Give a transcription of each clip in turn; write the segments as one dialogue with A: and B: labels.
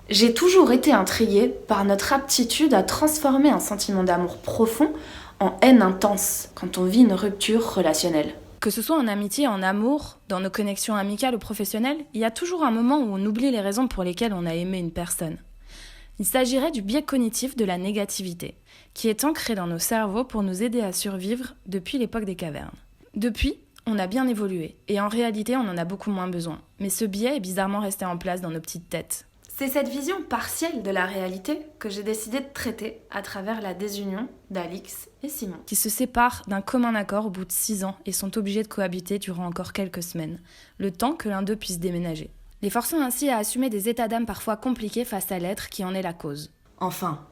A: J'ai toujours été intriguée par notre aptitude à transformer un sentiment d'amour profond en haine intense quand on vit une rupture relationnelle. Que ce soit en amitié, en amour, dans nos connexions amicales ou professionnelles, il y a toujours un moment où on oublie les raisons pour lesquelles on a aimé une personne. Il s'agirait du biais cognitif de la négativité, qui est ancré dans nos cerveaux pour nous aider à survivre depuis l'époque des cavernes. Depuis, on a bien évolué, et en réalité on en a beaucoup moins besoin. Mais ce biais est bizarrement resté en place dans nos petites têtes. C'est cette vision partielle de la réalité que j'ai décidé de traiter à travers la désunion d'Alix et Simon, qui se séparent d'un commun accord au bout de 6 ans et sont obligés de cohabiter durant encore quelques semaines, le temps que l'un d'eux puisse déménager. Les forçant ainsi à assumer des états d'âme parfois compliqués face à l'être qui en est la cause. Enfin,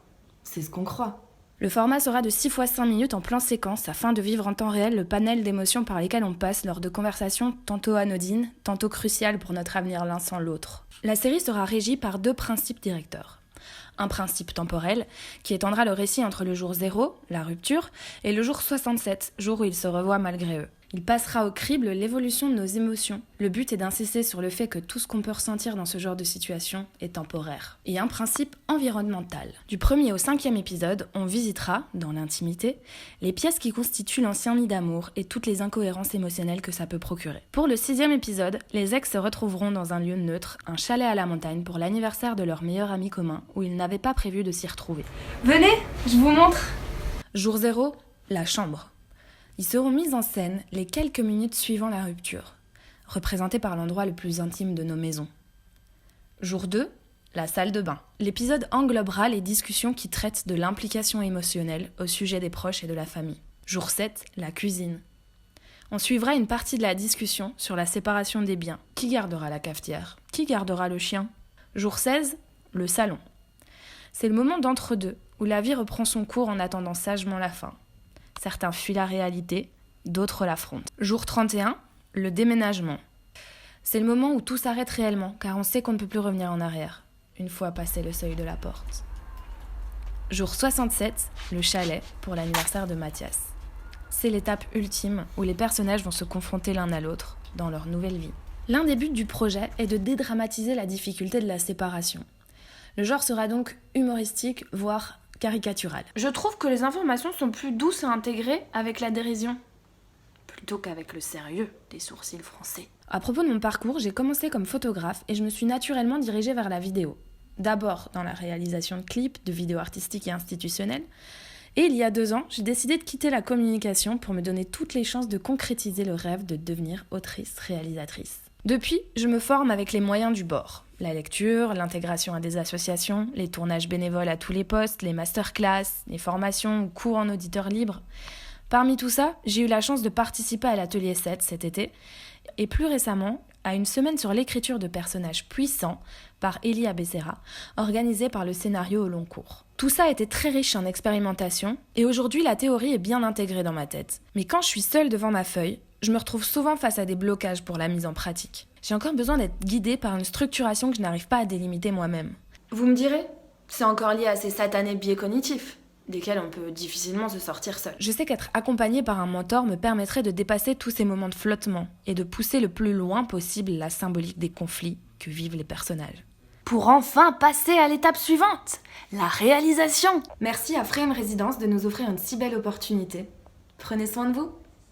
A: c'est ce qu'on croit. Le format sera de 6 fois 5 minutes en plan séquence afin de vivre en temps réel le panel d'émotions par lesquelles on passe lors de conversations tantôt anodines, tantôt cruciales pour notre avenir l'un sans l'autre. La série sera régie par 2 principes directeurs. Un principe temporel, qui étendra le récit entre le jour 0, la rupture, et le jour 67, jour où ils se revoient malgré eux. Il passera au crible l'évolution de nos émotions. Le but est d'insister sur le fait que tout ce qu'on peut ressentir dans ce genre de situation est temporaire. Et un principe environnemental. Du 1er au 5e épisode, on visitera, dans l'intimité, les pièces qui constituent l'ancien nid d'amour et toutes les incohérences émotionnelles que ça peut procurer. Pour le 6e épisode, les ex se retrouveront dans un lieu neutre, un chalet à la montagne pour l'anniversaire de leur meilleur ami commun, où ils n'avaient pas prévu de s'y retrouver. Venez, je vous montre. Jour 0, la chambre. Ils seront mis en scène les quelques minutes suivant la rupture, représentés par l'endroit le plus intime de nos maisons. Jour 2, la salle de bain. L'épisode englobera les discussions qui traitent de l'implication émotionnelle au sujet des proches et de la famille. Jour 7, la cuisine. On suivra une partie de la discussion sur la séparation des biens. Qui gardera la cafetière ? Qui gardera le chien ? Jour 16, le salon. C'est le moment d'entre-deux, où la vie reprend son cours en attendant sagement la fin. Certains fuient la réalité, d'autres l'affrontent. Jour 31, le déménagement. C'est le moment où tout s'arrête réellement, car on sait qu'on ne peut plus revenir en arrière, une fois passé le seuil de la porte. Jour 67, le chalet, pour l'anniversaire de Mathias. C'est l'étape ultime où les personnages vont se confronter l'un à l'autre dans leur nouvelle vie. L'un des buts du projet est de dédramatiser la difficulté de la séparation. Le genre sera donc humoristique, voire caricatural. Je trouve que les informations sont plus douces à intégrer avec la dérision, plutôt qu'avec le sérieux des sourcils français. À propos de mon parcours, j'ai commencé comme photographe et je me suis naturellement dirigée vers la vidéo. D'abord dans la réalisation de clips, de vidéos artistiques et institutionnelles. Et il y a 2 ans, j'ai décidé de quitter la communication pour me donner toutes les chances de concrétiser le rêve de devenir autrice-réalisatrice. Depuis, je me forme avec les moyens du bord. La lecture, l'intégration à des associations, les tournages bénévoles à tous les postes, les masterclass, les formations ou cours en auditeur libre. Parmi tout ça, j'ai eu la chance de participer à l'atelier 7 cet été et plus récemment à une semaine sur l'écriture de personnages puissants par Elia Becerra, organisée par le scénario au long cours. Tout ça a été très riche en expérimentation et aujourd'hui la théorie est bien intégrée dans ma tête. Mais quand je suis seule devant ma feuille, je me retrouve souvent face à des blocages pour la mise en pratique. J'ai encore besoin d'être guidée par une structuration que je n'arrive pas à délimiter moi-même. Vous me direz, c'est encore lié à ces satanés biais cognitifs, desquels on peut difficilement se sortir seul. Je sais qu'être accompagnée par un mentor me permettrait de dépasser tous ces moments de flottement et de pousser le plus loin possible la symbolique des conflits que vivent les personnages. Pour enfin passer à l'étape suivante, la réalisation. Merci à Frame Résidence de nous offrir une si belle opportunité. Prenez soin de vous.